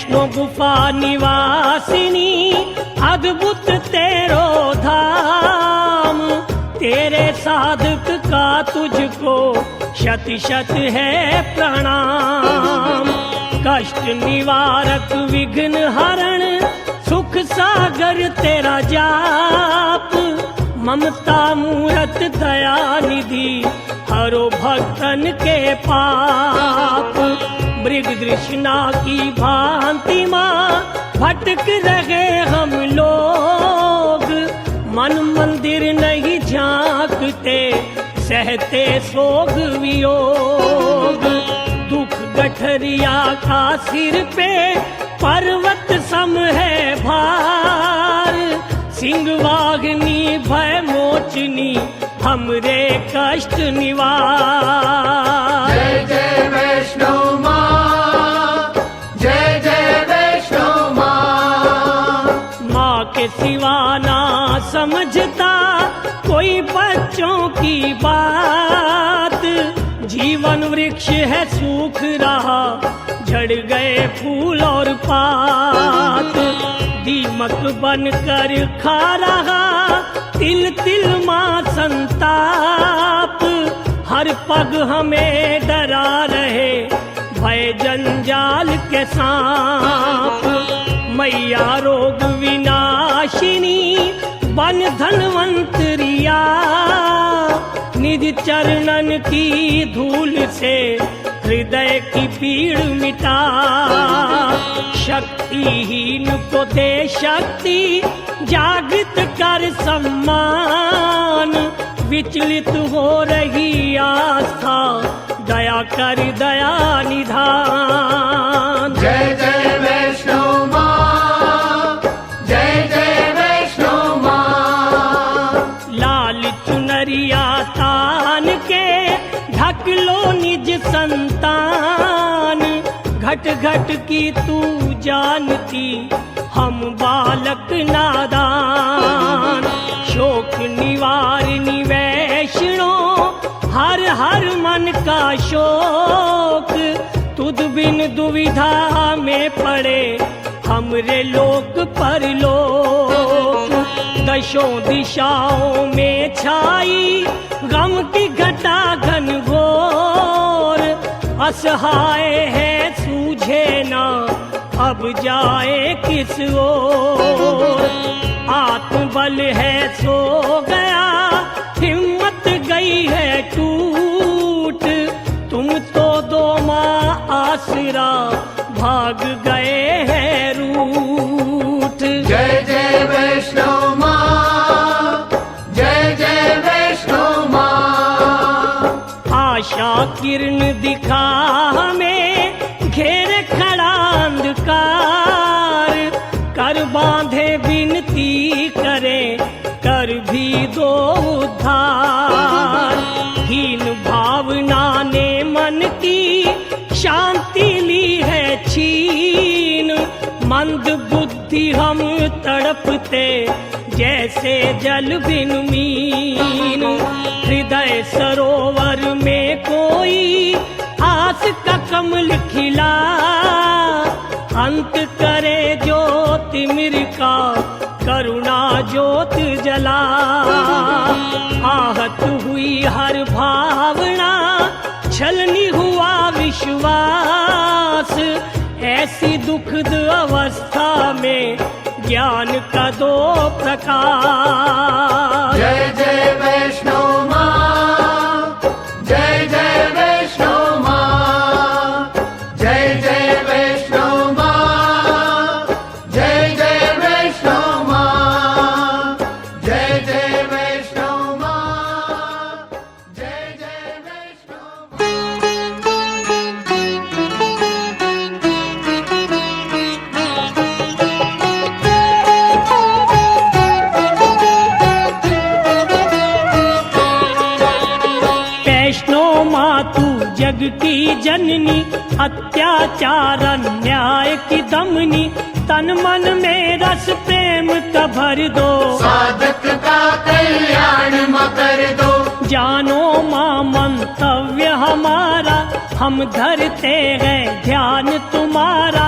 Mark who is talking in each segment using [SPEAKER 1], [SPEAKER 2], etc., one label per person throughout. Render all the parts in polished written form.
[SPEAKER 1] वैष्णो गुफा निवासिनी अद्भुत तेरो धाम, तेरे साधक का तुझको शत शत है प्रणाम। कष्ट निवारक विघ्न हरण सुख सागर तेरा जाप, ममता मूरत दया निधि हरो भक्तन के पाप। मृग तृष्णा की भांति माँ भटक रहे हम लोग, मन मंदिर नहीं झांकते सहते सोग वियोग। दुख गठरिया का सिर पे पर्वत सम है भार, सिंह वाग्नी भय मोचनी हमरे कष्ट निवार।
[SPEAKER 2] जय जय वैष्णो माँ, जय जय वैष्णो माँ।
[SPEAKER 1] माँ के सिवा ना समझता कोई बच्चों की बात, जीवन वृक्ष है सूख रहा झड़ गए फूल और पात। दीमक बनकर खा रहा तिल तिल माँ संताप, हर पग हमें डरा रहे भय जंजाल के सांप। मैया रोग विनाशिनी बन धनवंतरिया, निज चरणन की धूल से हृदय की पीड़ मिटा। शक्तिहीन को दे शक्ति जागृत कर सम्मान, विचलित हो रही आस्था दया कर दया निधान।
[SPEAKER 2] जय जय वैष्णो माँ, जय जय वैष्णो माँ।
[SPEAKER 1] लाल चुनरिया तान के ढक लो निज संतान, घट घट की तू जानती हम बालक नादान। शोक निवारिणी वैष्णो हर हर मन का शोक, तुद बिन दुविधा में पड़े हमरे लोक परलोक। दशों दिशाओं में छाई गम की घटा घन घोर, असहाय है सूझे ना अब जाए किस ओर। आत्मबल है सो गया हिम्मत गई है टूट, तुम तो दो माँ आसरा भाग गए हैं रूठ।
[SPEAKER 2] जय जय वैष्णो माँ, जय जय वैष्णो माँ।
[SPEAKER 1] आशा किरण दिखा हमें घेरे खड़ा अंधकार, कर बांधे विनती करे कर भी दो उद्धार। हीन भावना ने मन की शांति ली है छीन, मंद बुद्धि हम तड़पते जैसे जल बिन मीन। हृदय सरोवर में कोई आस का कमल खिला, अंत करे ज्योतिर्मय का करुणा ज्योत जला। आहत हुई हर भावना छलनी हुआ विश्वास, ऐसी दुखद अवस्था में ज्ञान का दो प्रकाश।
[SPEAKER 2] जय जय वैष्णो माँ, जय जय वैष्णो माँ। जय जय वैष्णो माँ, जय जय वैष्णो माँ। जय जय वैष्णो माँ, जय जय वैष्णो
[SPEAKER 1] जग की जननी, अत्याचार अन्याय की दमनी, तन मन में रस प्रेम का भर दो,
[SPEAKER 2] साधक का कल्याण म कर दो।
[SPEAKER 1] जानो माँ मंतव्य हमारा, हम धरते हैं ध्यान तुम्हारा,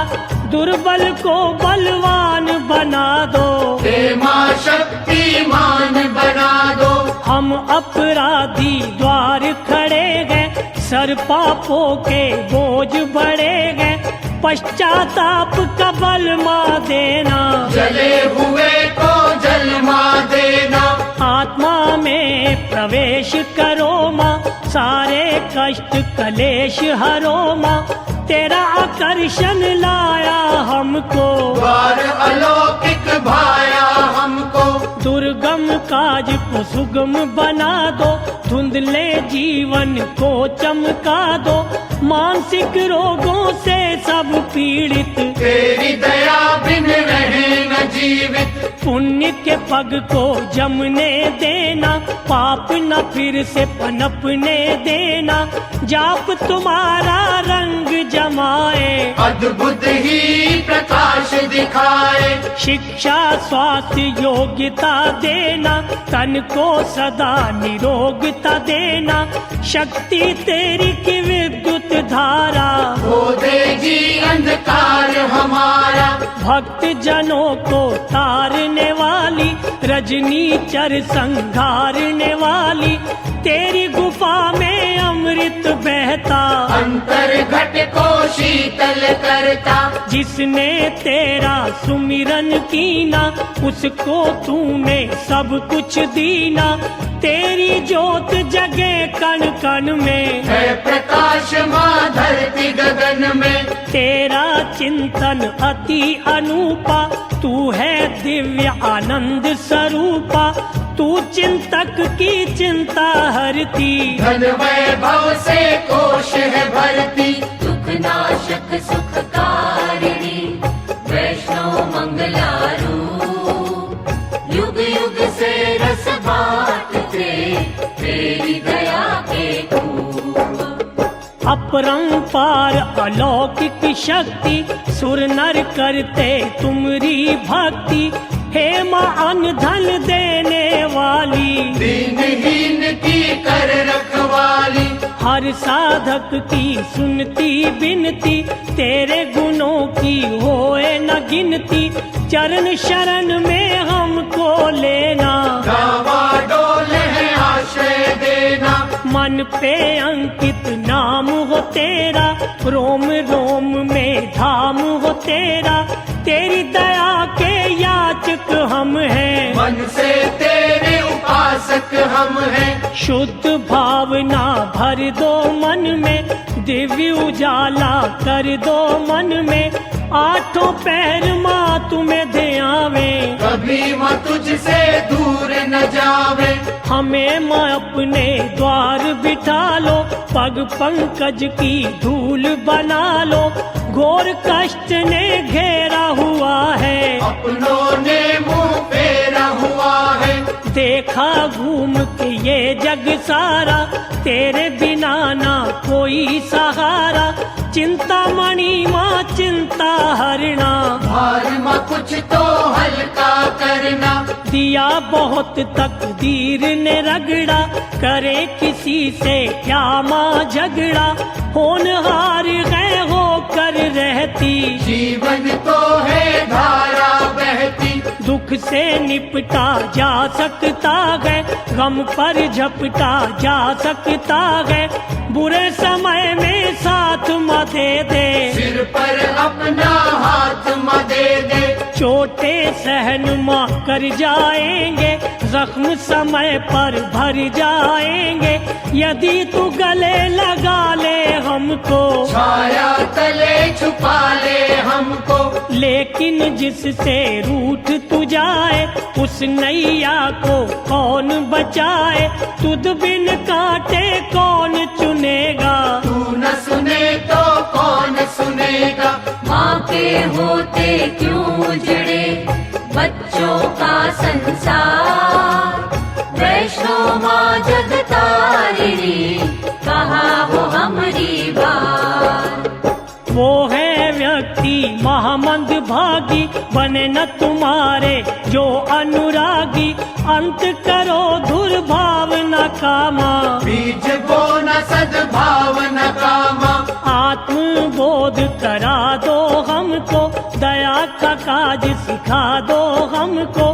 [SPEAKER 1] दुर्बल को बलवान बना दो,
[SPEAKER 2] हे माँ शक्तिमान बना दो।
[SPEAKER 1] हम अपराधी द्वार खड़े गए, सर पापों के बोझ बढ़े गए, पश्चाताप का बलमा देना,
[SPEAKER 2] जले हुए को जलमा देना।
[SPEAKER 1] आत्मा में प्रवेश करो माँ, सारे कष्ट कलेश हरो माँ, तेरा आकर्षण लाया हमको,
[SPEAKER 2] द्वार अलौकिक भाया हमको।
[SPEAKER 1] दुर्गम काज को सुगम बना दो, धुंधले जीवन को चमका दो, मानसिक रोगों से सब पीड़ित,
[SPEAKER 2] तेरी दया बिन रहे न जीवित।
[SPEAKER 1] पुण्य के पग को जमने देना, पाप न फिर से पनपने देना, जाप तुम्हारा रंग जमाए,
[SPEAKER 2] अद्भुत ही प्रकाश दिखाए।
[SPEAKER 1] शिक्षा स्वास्थ्य योग्यता देना, तन को सदा निरोगता देना, शक्ति तेरी की विद्युत धारा,
[SPEAKER 2] हो देगी अंधकार हमारा।
[SPEAKER 1] भक्त जनों को तारने वाली, रजनी चर संघारने वाली, तेरी गुफा में अमृत बहता,
[SPEAKER 2] अंतर घट को शीतल करता।
[SPEAKER 1] जिसने तेरा सुमिरन कीना, उसको तूने सब कुछ दीना, तेरी ज्योत जगे कण कण में,
[SPEAKER 2] है प्रकाश माँ धरती गगन में।
[SPEAKER 1] तेरा चिंतन अति अनूपा, तू है दिव्य आनंद स्वरूपा, तू चिंतक की चिंता हरती,
[SPEAKER 2] धन वैभव से कोश है भरती।
[SPEAKER 3] दुख नाशक सुखकारिणी, वैष्णव मंगलारूप, युग युग से रस बांटते, तेरी दया के खूब।
[SPEAKER 1] अपरंपार अलौकिक शक्ति, सुर नर करते तुमरी भक्ति, हे माँ अन्न धन देने वाली,
[SPEAKER 2] दीनहीन की कर रखवाली।
[SPEAKER 1] हर साधक की सुनती बिनती, तेरे गुणों की होए न गिनती, चरण शरण में हमको लेना,
[SPEAKER 2] गावा डोल है आश्रय देना।
[SPEAKER 1] मन पे अंकित नाम हो तेरा, रोम रोम में धाम हो तेरा, तेरी दया के याचक हम हैं,
[SPEAKER 2] मन से तेरे उपासक हम हैं।
[SPEAKER 1] शुद्ध भावना भर दो मन में, दिव्य उजाला कर दो मन में, आठों पैर माँ तुम्हें ध्यावे,
[SPEAKER 2] कभी माँ तुझसे दूर न जावे।
[SPEAKER 1] हमें माँ अपने द्वार बिठा लो, पग पंकज की धूल बना लो, घोर कष्ट ने घेरा हुआ है,
[SPEAKER 2] अपनों ने मुंह फेरा हुआ है।
[SPEAKER 1] देखा घूम के ये जग सारा, तेरे बिना ना कोई सहारा, चिंता मणि माँ चिंता हरना,
[SPEAKER 2] भार माँ कुछ तो हल्का करना।
[SPEAKER 1] दिया बहुत तकदीर ने रगड़ा, करे किसी से क्या माँ झगड़ा, होनहार गए होकर रहती,
[SPEAKER 2] जीवन तो है धारा बहती।
[SPEAKER 1] दुख से निपटा जा सकता है, गम पर झपटा जा सकता है, बुरे समय में साथ म दे दे,
[SPEAKER 2] सिर पर अपना हाथ म दे दे।
[SPEAKER 1] चोटे सहन माँ कर जाएंगे, जख्म समय पर भर जाएंगे, यदि तू गले लगा ले हमको,
[SPEAKER 2] छाया तले छुपा ले हमको।
[SPEAKER 1] लेकिन जिससे रूठ तू जाए, उस नैया को कौन बचाए, तुद बिन काटे कौन चुनेगा,
[SPEAKER 2] तू न सुने तो कौन सुनेगा।
[SPEAKER 3] माँ के होते क्यों उजड़े बच्चों का संसार, वैष्णो माँ जगतारिणी, कहा वो हमारी बात।
[SPEAKER 1] वो है व्यक्ति महामंद भागी, बने न तुम्हारे जो अनुरागी, अंत करो दुर्भावना कामा,
[SPEAKER 2] बीज बोना सद्भावना कामा।
[SPEAKER 1] आत्मबोध करा दो हम हमको, दया का काज सिखा दो हमको,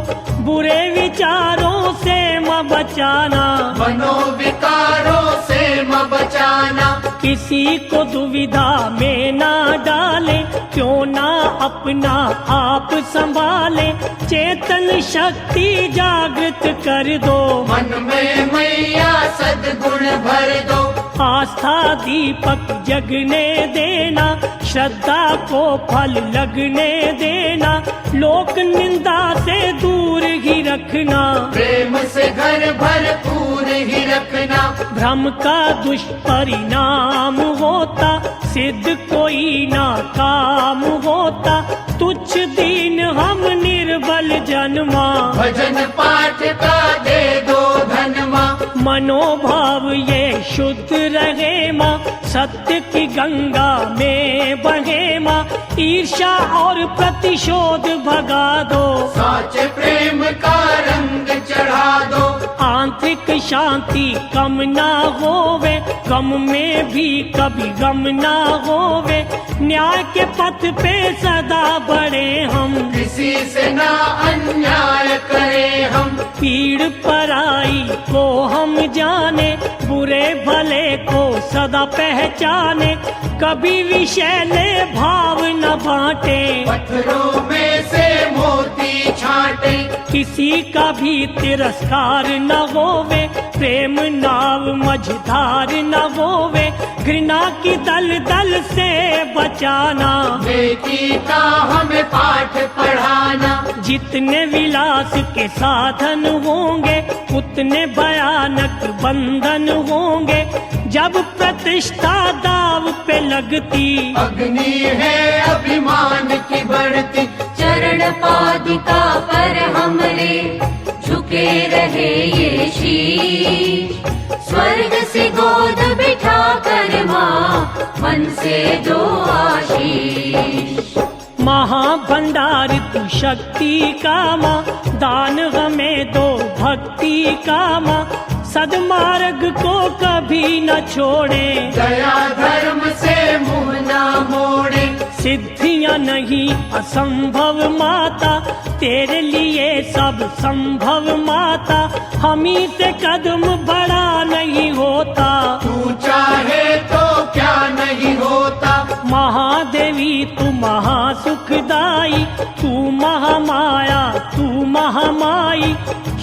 [SPEAKER 1] बुरे विचारों से म बचाना,
[SPEAKER 2] मनोविकारों से म बचाना,
[SPEAKER 1] किसी को दुविधा में ना डाले, क्यों ना अपना आप संभाले, चेतन शक्ति जागृत कर दो,
[SPEAKER 2] मन में मैया सद्गुण भर दो,
[SPEAKER 1] आस्था दीपक जगने देना, श्रद्धा को फल लगने देना, लोक निंदा से दूर ही रखना,
[SPEAKER 2] प्रेम से घर भरपूर ही रखना,
[SPEAKER 1] भ्रम का दुष्परिणाम होता, सिद्ध कोई ना काम होता, तुच्छ दीन हम निर्बल जन्मा,
[SPEAKER 2] भजन पाठ का दे दो धनमा,
[SPEAKER 1] मनोभाव ये शुद्ध रहे माँ, सत्य की गंगा में बहे माँ, ईर्ष्या और प्रतिशोध भगा दो,
[SPEAKER 2] साचे प्रेम का रंग चढ़ा दो,
[SPEAKER 1] आंतरिक शांति कम ना होवे, गम में भी कभी गम ना होवे, न्याय के पथ पे सदा बढ़े हम,
[SPEAKER 2] किसी से ना अन्याय करे हम,
[SPEAKER 1] पीड़ पराई को हम जाने, बुरे भले को सदा पहचाने, कभी विषैले भाव न बांटे,
[SPEAKER 2] पत्थरों में से मोती छाटे,
[SPEAKER 1] किसी का भी तिरस्कार न होवे, प्रेम नाव मझधार न होवे, घृणा की दल दल से बचाना,
[SPEAKER 2] नेकी का हमें पाठ पढ़ाना,
[SPEAKER 1] जितने विलास के साधन होंगे उतने भयानक बंधन होंगे, जब प्रतिष्ठा दाव पे लगती,
[SPEAKER 2] अग्नि है अभिमान की बढ़ती,
[SPEAKER 3] चरण पादुका पर हमरे झुके रहे ये शीश, स्वर्ग से गोद बिठा कर माँ मन से दो आशीष,
[SPEAKER 1] महाभंडार तू शक्ति का माँ, दान हमें दो भक्ति का माँ, सदमार्ग को कभी न छोड़े,
[SPEAKER 2] दया धर्म से मुंह ना मोड़े,
[SPEAKER 1] सिद्धियां नहीं असंभव माता, तेरे लिए सब संभव माता, हमी से कदम बड़ा नहीं होता,
[SPEAKER 2] तू चाहे तो क्या नहीं होता,
[SPEAKER 1] महादेवी तू महासुखदाई, तू महामाया तू महामाई,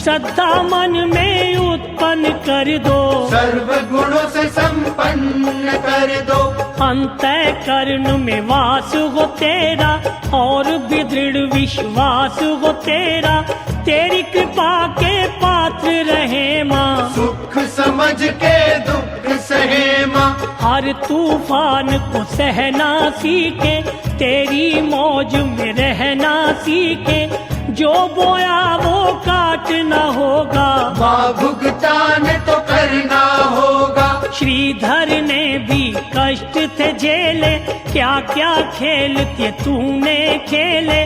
[SPEAKER 1] श्रद्धा मन में उत्पन्न कर दो,
[SPEAKER 2] सर्व गुणों से संपन्न कर दो,
[SPEAKER 1] अंतःकरण में वास हो तेरा, और भी दृढ़ विश्वास हो तेरा, तेरी कृपा के पात्र रहे माँ,
[SPEAKER 2] सुख समझ के दुख सहे माँ,
[SPEAKER 1] हर तूफान को सहना सीखे, तेरी मौज में रहना सीखे, जो बोया वो काटना होगा,
[SPEAKER 2] माँ भुगतान तो करना होगा,
[SPEAKER 1] श्रीधर ने भी कष्ट थे झेले, क्या क्या खेल थे तूने खेले,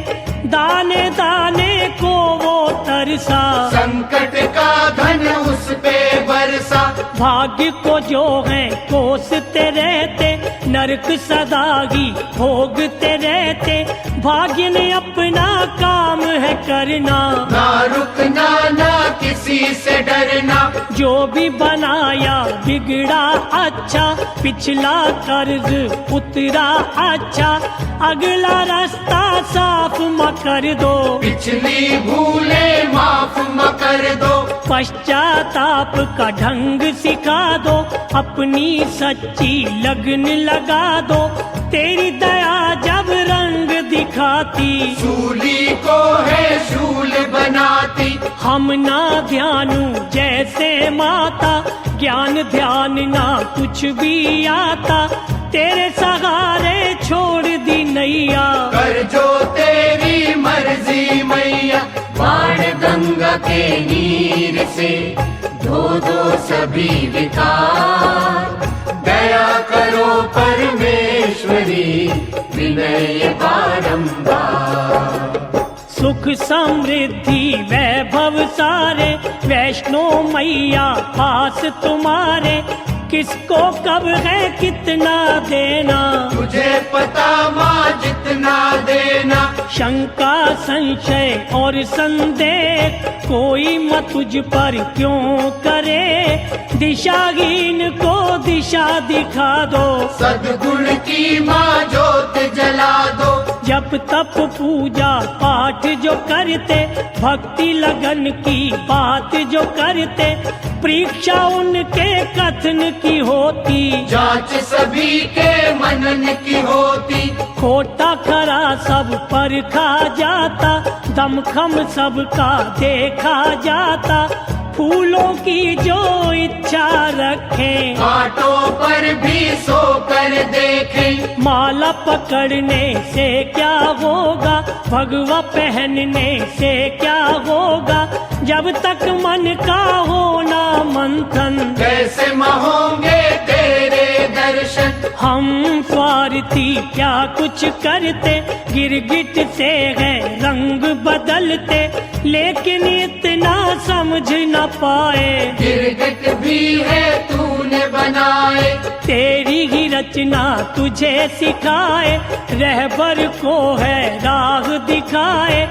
[SPEAKER 1] दाने दाने को वो तरसा,
[SPEAKER 2] संकट का धन उस पे बरसा,
[SPEAKER 1] भाग्य को जो है कोसते रहते, नरक सदा ही भोगते रहते, भाग्य ने अपना काम है करना,
[SPEAKER 2] ना रुकना ना किसी से डरना,
[SPEAKER 1] जो भी बनाया बिगड़ा अच्छा, पिछला कर्ज उतरा अच्छा, अगला रास्ता साफ म कर दो,
[SPEAKER 2] पिछली भूले माफ म कर दो,
[SPEAKER 1] पश्चाताप का ढंग सिखा दो, अपनी सच्ची लगन लगा दो, तेरी दया जब रंग दिखाती,
[SPEAKER 2] शूली को है शूल बनाती,
[SPEAKER 1] हम ना ध्यानु जैसे माता, ज्ञान ध्यान ना कुछ भी आता, तेरे सहारे छोड़ दी नैया,
[SPEAKER 2] कर जो तेरी मर्जी मैया,
[SPEAKER 3] बाण गंगा के नीर से धो दो सभी विकार,
[SPEAKER 2] दया करो परमेश्वरी विनय बारंबार,
[SPEAKER 1] सुख समृद्धि वैभव सारे, वैष्णो मैया पास तुम्हारे, किसको कब है कितना देना,
[SPEAKER 2] तुझे पता माँ जितना दे
[SPEAKER 1] शंका संशय और संदेह कोई मत तुझ पर क्यों करे, दिशाहीन को दिशा दिखा दो,
[SPEAKER 2] सद्गुण की माँ ज्योत जला दो।
[SPEAKER 1] जप तप पूजा पाठ जो करते, भक्ति लगन की बात जो करते, परीक्षा उनके कथन की होती,
[SPEAKER 2] जांच सभी के मनन की होती।
[SPEAKER 1] खोटा खरा सब परखा जाता, दमखम सबका देखा जाता, फूलों की जो इच्छा रखें,
[SPEAKER 2] कांटों पर भी सोकर देखें।
[SPEAKER 1] माला पकड़ने से क्या होगा, भगवा पहनने से क्या होगा, जब तक मन का होना मंथन,
[SPEAKER 2] कैसे होंगे तेरे दर्शन।
[SPEAKER 1] हम स्वार्थी क्या कुछ करते, गिरगिट से है रंग बदलते, लेकिन इतना समझ न पाए,
[SPEAKER 2] गिरगिट भी है तूने बनाए।
[SPEAKER 1] तेरी ही रचना तुझे सिखाए, रहबर को है राह दिखाए,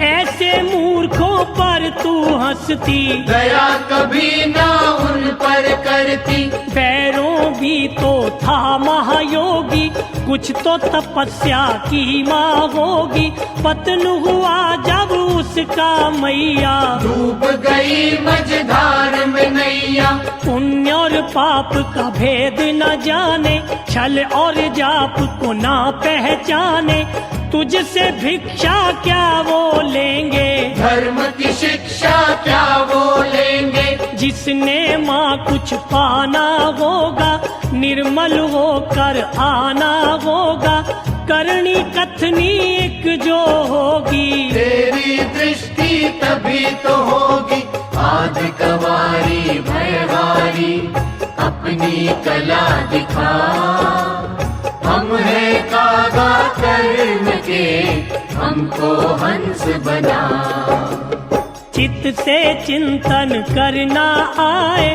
[SPEAKER 1] ऐसे मूर्खों पर तू हंसती,
[SPEAKER 2] दया कभी ना उन पर करती।
[SPEAKER 1] पैरों भी तो था महायोगी, कुछ तो तपस्या की माँ होगी, पतन हुआ जब उसका मैया,
[SPEAKER 2] डूब गई मझधार में नैया।
[SPEAKER 1] पुण्य और पाप का भेद न जाने, छल और जाप को ना पहचाने, तुझसे भिक्षा क्या वो लेंगे,
[SPEAKER 2] धर्म की शिक्षा क्या वो लेंगे।
[SPEAKER 1] जिसने माँ कुछ पाना होगा, निर्मल होकर आना होगा, करनी कथनी एक जो होगी,
[SPEAKER 2] तेरी दृष्टि तभी तो होगी। आदि कवारी भयहारी अपनी कला दिखा, हम है कागा कर्म के, हमको हंस बना।
[SPEAKER 1] चित्त से चिंतन करना आए,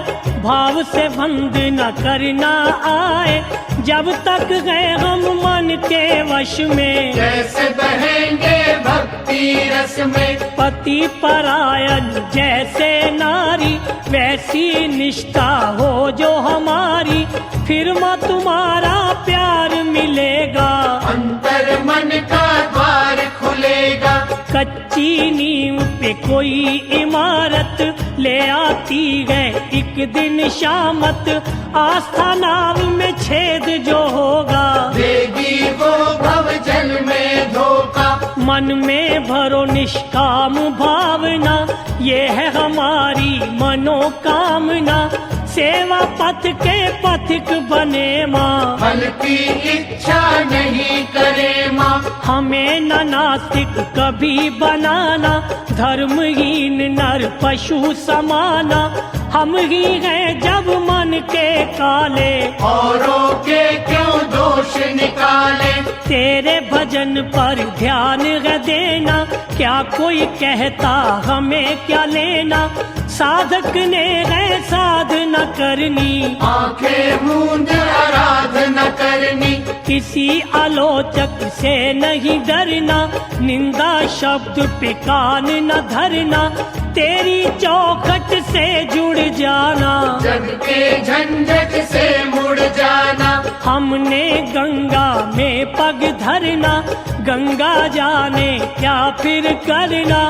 [SPEAKER 1] भाव से बंध न करना आए, जब तक है हम मन के वश में,
[SPEAKER 2] कैसे बहेंगे भक्ति रस में।
[SPEAKER 1] पति परायण जैसे नारी, वैसी निष्ठा हो जो हमारी, फिर माँ तुम्हारा प्यार मिलेगा,
[SPEAKER 2] अंतर मन का द्वार खुलेगा।
[SPEAKER 1] कच्ची नींव पे कोई इमारत ले आती है एक दिन शामत, आस्था नाव में छेद जो होगा,
[SPEAKER 2] देगी वो भव जल में धोखा।
[SPEAKER 1] मन में भरो निष्काम भावना, ये है हमारी मनोकामना, सेवा पथ के पथिक बने माँ,
[SPEAKER 2] फल की इच्छा नहीं करे माँ।
[SPEAKER 1] हमें न नास्तिक कभी बनाना, धर्महीन नर पशु समाना, हम ही हैं जब मन के काले,
[SPEAKER 2] औरों के क्यों दोष निकाले।
[SPEAKER 1] तेरे भजन पर ध्यान है देना, क्या कोई कहता हमें क्या लेना, साधक ने है साधना करनी,
[SPEAKER 2] आंखें मूंद आराधना करनी।
[SPEAKER 1] किसी आलोचक से नहीं डरना, निंदा शब्द पे कान न धरना, तेरी चौखट से जुड़ जाना,
[SPEAKER 2] जग के झंझट से मुड़ जाना।
[SPEAKER 1] हमने गंगा में पग धरना, गंगा जाने क्या फिर करना,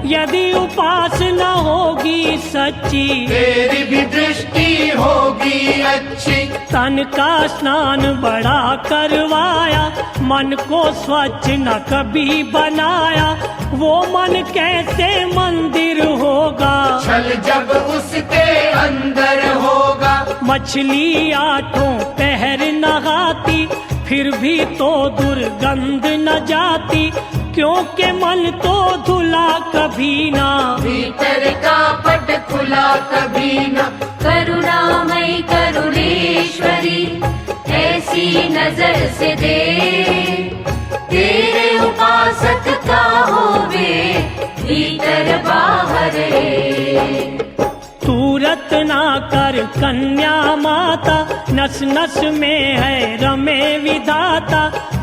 [SPEAKER 1] यदि उपासना होगी सच्ची,
[SPEAKER 2] तेरी भी दृष्टि होगी अच्छी।
[SPEAKER 1] तन का स्नान बड़ा करवाया, मन को स्वच्छ न कभी बनाया, वो मन कैसे मंदिर होगा,
[SPEAKER 2] छल जब उसके अंदर होगा।
[SPEAKER 1] मछली आठों पहर नहाती, फिर भी तो दुर्गंध न जाती, क्योंकि मन तो धुला कभी ना,
[SPEAKER 2] भीतर का पट खुला कभी न।
[SPEAKER 3] करुणामयी करुणेश्वरी, ऐसी नजर से दे, तेरे उपासक का होवे भीतर बाहर रे।
[SPEAKER 1] तूरत ना कर कन्या माता, न नस नस में है रमे विधाता,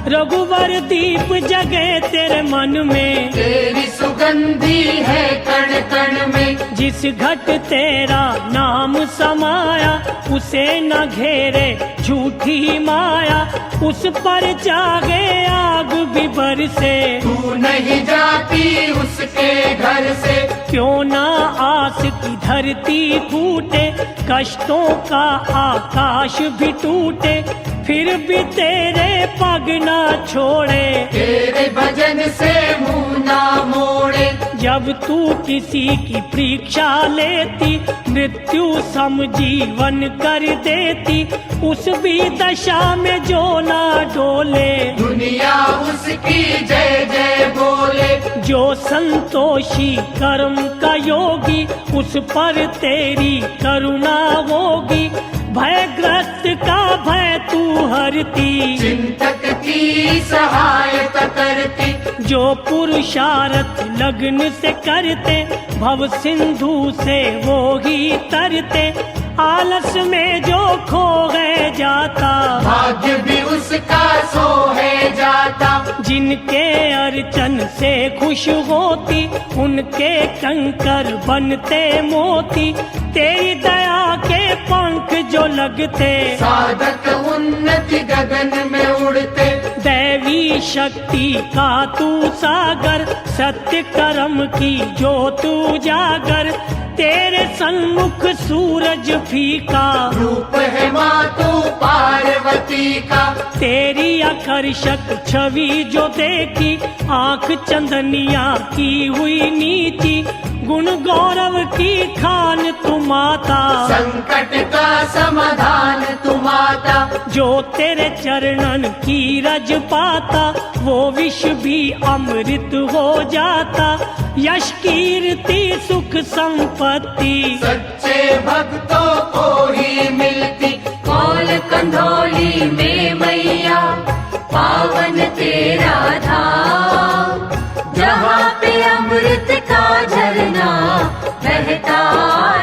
[SPEAKER 1] रघुवर दीप जगे तेरे मन में।
[SPEAKER 2] तेरी सुगंधी है कण कण में,
[SPEAKER 1] जिस घट तेरा नाम समाया, उसे न घेरे झूठी माया, उस पर जागे आग भी बरसे।
[SPEAKER 2] तू नहीं जाती उसके घर से,
[SPEAKER 1] क्यों ना आस की धरती फूटे, कष्टों का आकाश भी टूटे, फिर भी तेरे पग ना छोड़े।
[SPEAKER 2] तेरे भजन से मुंह ना मोड़े।
[SPEAKER 1] जब तू किसी की परीक्षा लेती, मृत्यु सम जीवन कर देती, उस भी दशा में जो ना डोले।
[SPEAKER 2] दुनिया उसकी जय जय बोले।
[SPEAKER 1] जो संतोषी कर्म का योगी, उस पर तेरी करुणा होगी। भयग्रस्त का भय तू हरती,
[SPEAKER 2] चिंतक की सहायता करती।
[SPEAKER 1] जो पुरुषार्थ लगन से करते, भव सिंधु से वो ही तरते। आलस में जो खो गए जाता,
[SPEAKER 2] भाग्य भी उसका सो है जाता।
[SPEAKER 1] जिनके अर्चन से खुश होती, उनके कंकर बनते मोती। तेरी दया के पंख जो लगते,
[SPEAKER 2] साधक उन्नति गगन में उड़ते।
[SPEAKER 1] दैवी शक्ति का तू सागर, सत्य कर्म की जो तू जागर। तेरे सन्मुख सूरज फीका,
[SPEAKER 2] रूप है माँ तू पार्वती का।
[SPEAKER 1] तेरी आकर्षक छवि जो देखी, आंख चंदनिया की हुई नीची। गुण गौरव की खान तू माता,
[SPEAKER 2] संकट का समाधान तू माता।
[SPEAKER 1] जो तेरे चरणन की रज पाता, वो विष भी अमृत हो जाता। यश कीर्ति सुख संपत्ति,
[SPEAKER 2] सच्चे भक्तों को ही मिलती।
[SPEAKER 3] कौल कंधौली में मैया, पावन तेरा धाम। जहाँ पे अमृत का झरना बहता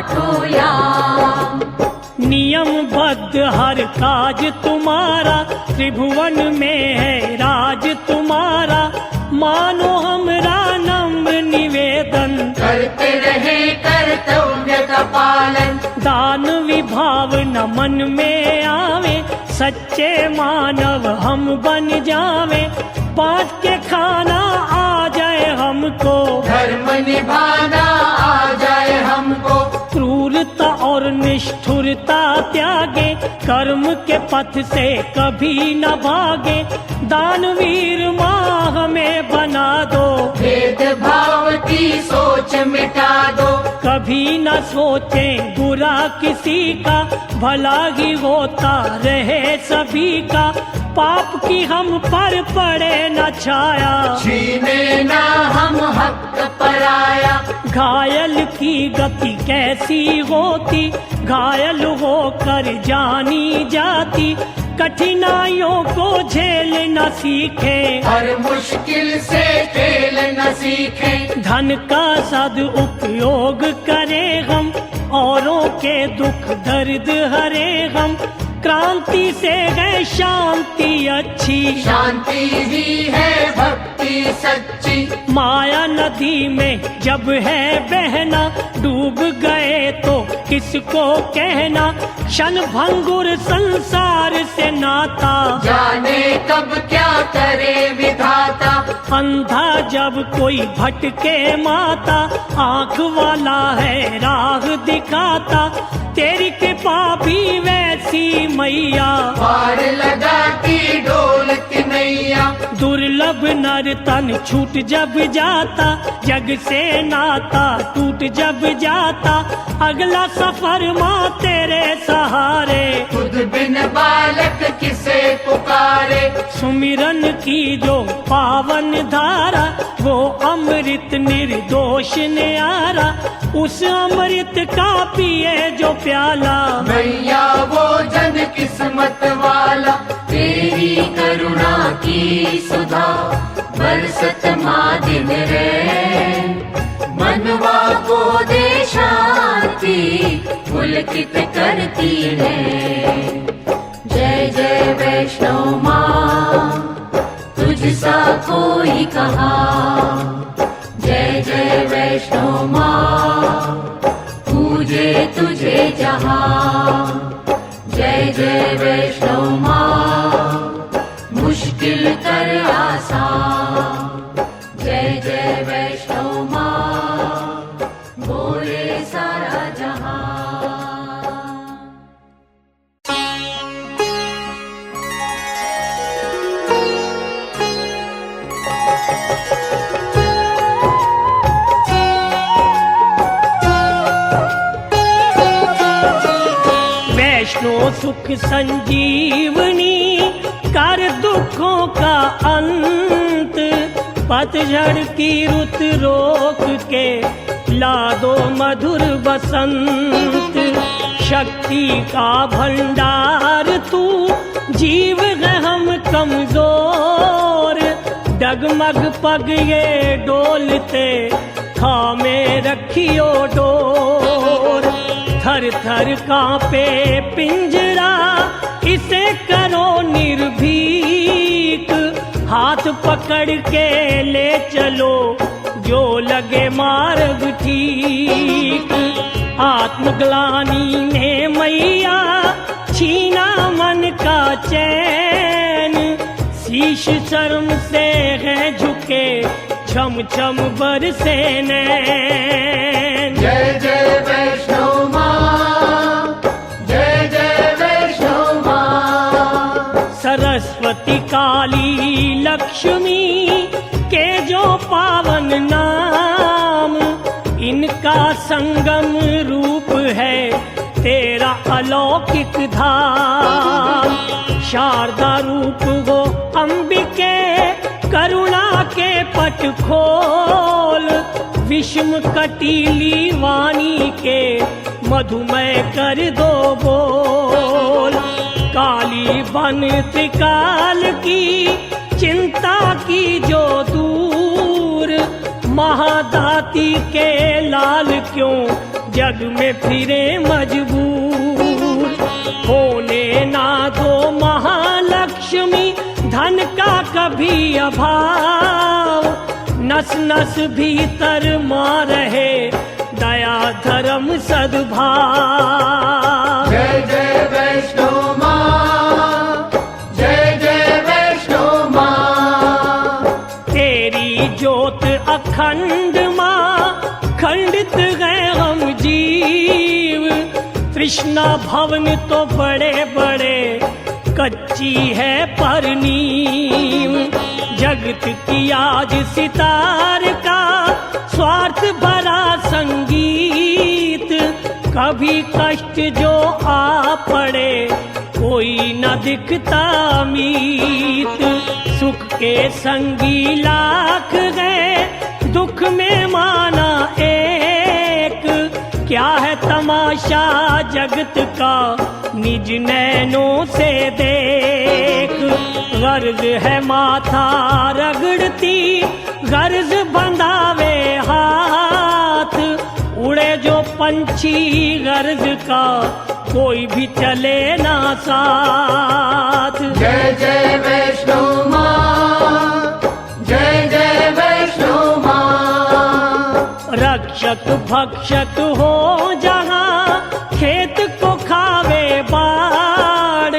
[SPEAKER 3] ठोयाम।
[SPEAKER 1] नियमबद्ध हर काज तुम्हारा, त्रिभुवन में है राज तुम्हारा। मानो हमरा नम्र निवेदन,
[SPEAKER 2] करते रहे कर्तव्य का पालन।
[SPEAKER 1] दान विभाव न मन में आवे, सच्चे मानव हम बन जावे। बाँट के खाना आ जाए हमको,
[SPEAKER 2] धर्म निभाना आ जाए हमको।
[SPEAKER 1] क्रूरता और निष्ठुरता त्यागे, कर्म के पथ से कभी न भागे। दानवीर माँ हमें बना दो,
[SPEAKER 2] भेद भाव की सोच मिटा दो।
[SPEAKER 1] कभी न सोचें बुरा किसी का, भला ही होता रहे सभी का। पाप की हम पर पड़े न छाया,
[SPEAKER 2] छीने ना हम हक पराया।
[SPEAKER 1] घायल की गति कैसी होती, घायल होकर जानी जाती। कठिनाइयों को झेल न सीखे,
[SPEAKER 2] हर मुश्किल से खेल न सीखे।
[SPEAKER 1] धन का सदुपयोग करे हम, औरों के दुख दर्द हरे हम। क्रांति से है शांति अच्छी,
[SPEAKER 2] शांति ही है भक्ति सच्ची।
[SPEAKER 1] माया नदी में जब है बहना, डूब गए तो किसको कहना। क्षण भंगुर संसार से नाता,
[SPEAKER 2] जाने कब क्या करे विधाता।
[SPEAKER 1] अंधा जब कोई भटके माता, आँख वाला है राह दिखाता। तेरी कृपा भी वैसी मैया,
[SPEAKER 2] पार लगा की डोल की नैया।
[SPEAKER 1] दुर्लभ नर तन छूट जब जाता, जग से नाता टूट जब जाता। अगला सफर माँ तेरे सहारे,
[SPEAKER 2] खुद बिन बालक किसे पुकारे।
[SPEAKER 1] सुमिरन की जो पावन धारा, वो अमृत निर्दोष न्यारा। उस अमृत का पिए जो प्याला,
[SPEAKER 2] मैया वो जन किस्मत वाला।
[SPEAKER 3] तेरी करुणा की सुधा बरसत माँ दिन रे। मनवा को दे शांति, पुलकित करती है। वैष्णो माँ, तुझसा कोई कहा। जय जय वैष्णो माँ, पूजे तुझे जहाँ। जय जय वैष्णो माँ, मुश्किल कर आसान। जय जय वैष्णो माँ, बोले सारा जहाँ।
[SPEAKER 1] वैष्णो सुख संजीवनी कर दुखों का अंत। पतझड़ की रुत रोक के ला दो मधुर बसंत। शक्ति का भंडार तू, जीव है हम कमजोर। डगमग पग ये डोलते, थामे रखियो डोर। थर थर कांपे पिंजरा, इसे करो निर्भीक। हाथ पकड़ के ले चलो, जो लगे मार्ग ठीक। आत्मग्लानि ने मैया छीना मन का चैन। शीश शर्म से है झुके, छम छम बरसे नैन।
[SPEAKER 2] जय जय वैष्णो माँ, जय जय वैष्णो माँ।
[SPEAKER 1] सरस्वती काली लक्ष्मी के जो पावन नाम। इनका संगम रूप है तेरा अलौकिक धाम। शारदा रूप वो अंबिके, करुणा के पट खोल। विषम कटीली वाणी के, मधुमय कर दो बोल। काली बन त्रिकाल की, चिंता की जो दूर। महादाती के लाल क्यों जग में फिरे मजबूर। होने ना दो महालक्ष्मी, धन का कभी अभाव। नस नस भीतर मां रहे, दया धर्म सद्भाव।
[SPEAKER 2] जय जय वैष्णो माँ, जय जय वैष्णो माँ।
[SPEAKER 1] तेरी ज्योत अखंड माँ, खंडित है हम जीव। तृष्णा भवन तो बड़े बड़े, कच्ची है पर नींव। जगत की आज सितार का, स्वार्थ भरा संगीत। कभी कष्ट जो आ पड़े, कोई न दिखता मीत। सुख के संगी लाख है, दुख में माना एक। क्या है तमाशा जगत का, निज नैनों से देख। गर्ज है माथा रगड़ती, गर्ज बंधावे हाथ। उड़े जो पंछी गर्ज का, कोई भी चले ना साथ।
[SPEAKER 2] जय जय वैष्णो माँ, जय जय वैष्णो माँ।
[SPEAKER 1] रक्षक भक्षक हो जहाँ, खेत को खावे बाढ़।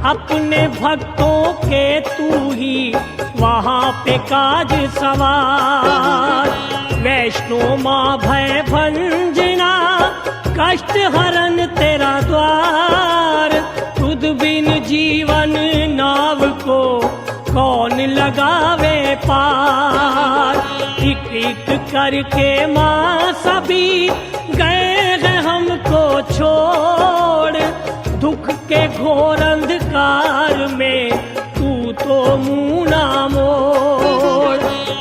[SPEAKER 1] अपने भक्तों के तू ही, वहाँ पे काज सवार। वैष्णो माँ भय भंजना, कष्ट हरन तेरा द्वार। तुद बिन जीवन नाव को, कौन लगावे पार। एक एक करके माँ सभी गए हैं हमको छोड़। दुख के घोर अंधकार में, तू तो मुँह ना मोड़।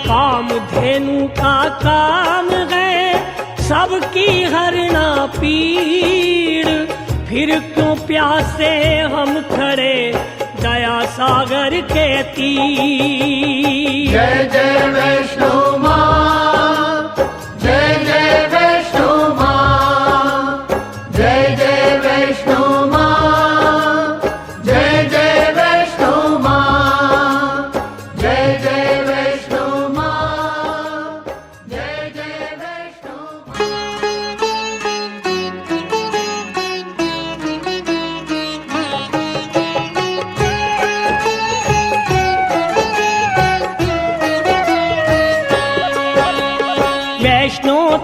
[SPEAKER 1] काम धेनु का काम है, सबकी हरना पीड़। फिर क्यों प्यासे हम खड़े, दया सागर के तीर।
[SPEAKER 2] जय जय वैष्णो माँ, जय जय वैष्णो माँ। जय जय वैष्णो माँ, जय जय वैष्णो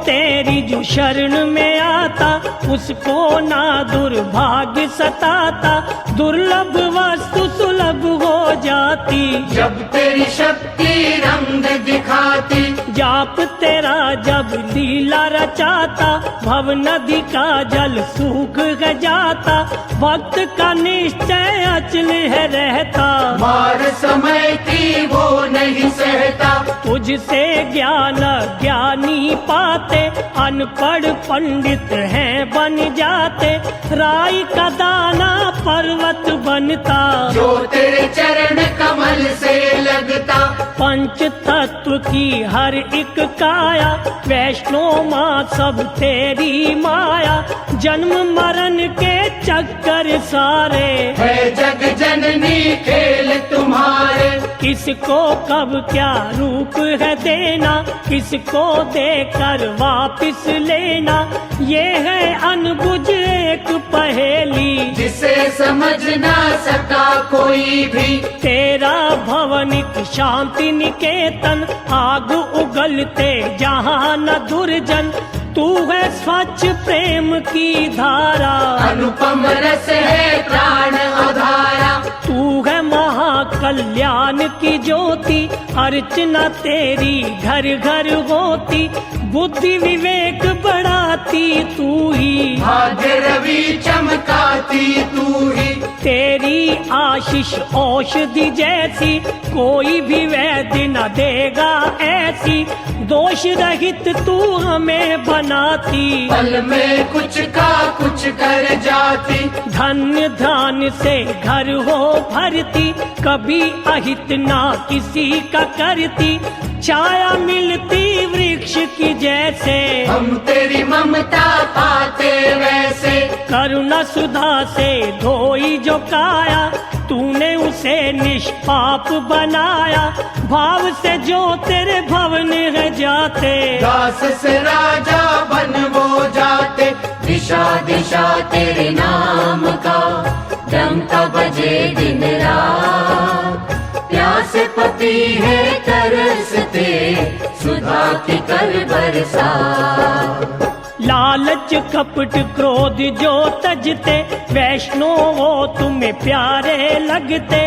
[SPEAKER 1] तेरी जो शरण में आता, उसको ना दुर्भाग्य सताता। दुर्लभ वस्तु सुलभ हो जाती,
[SPEAKER 2] जब तेरी शक्ति रंग दिखाती।
[SPEAKER 1] जाप तेरा जब लीला रचाता, भव नदी का जल सूख जाता। भक्त का निश्चय अचल है रहता,
[SPEAKER 2] मार समय की वो नहीं सहता।
[SPEAKER 1] तुझसे ज्ञान ज्ञानी पाते, अनपढ़ पंडित हैं बन जाते। राई का दाना पर्वत बनता,
[SPEAKER 2] जो तेरे चरण कमल से लगता।
[SPEAKER 1] पंच तत्व की हर एक काया, वैष्णो माँ सब तेरी माया। जन्म मरण के चक्कर सारे,
[SPEAKER 2] है जग जननी खेल तुम्हारे।
[SPEAKER 1] किसको कब क्या रूप है देना, किसको देकर वापिस लेना। ये है अनबुझ एक पहेली,
[SPEAKER 2] जिसे समझ ना सका कोई भी।
[SPEAKER 1] तेरा भवनिक शांति निकेतन, आग उगलते जहाँ न दुर्जन। तू है स्वच्छ प्रेम की धारा,
[SPEAKER 2] अनुपम रस है प्राण आधारा।
[SPEAKER 1] तू है महाकल्याण की ज्योति। अर्चना तेरी घर घर होती, बुद्धि विवेक बढ़ाती तू ही।
[SPEAKER 2] भाग्य रवि चमकाती तू ही।
[SPEAKER 1] तेरी आशीष औषधि जैसी, कोई भी वैद्य न देगा ऐसी। दोष रहित तू हमें बनाती,
[SPEAKER 2] पल में कुछ का कुछ कर जाती।
[SPEAKER 1] धन्य ध्यान से घर हो भरती, कभी अहित ना किसी का करती। छाया मिलती वृक्ष की जैसे,
[SPEAKER 2] हम तेरी ममता पाते वैसे।
[SPEAKER 1] करुणा सुधा से धोई जो काया, तूने उसे निष्पाप बनाया। भाव से जो तेरे भवन है जाते,
[SPEAKER 2] दास से राजा बन वो जाते।
[SPEAKER 3] दिशा दिशा तेरे नाम का, डंका बजे दिन रात। प्यास पपी है तरसते, सुधा की कर बरसात।
[SPEAKER 1] लालच कपट क्रोध जो तजते, वैष्णो वो तुम्हें प्यारे लगते।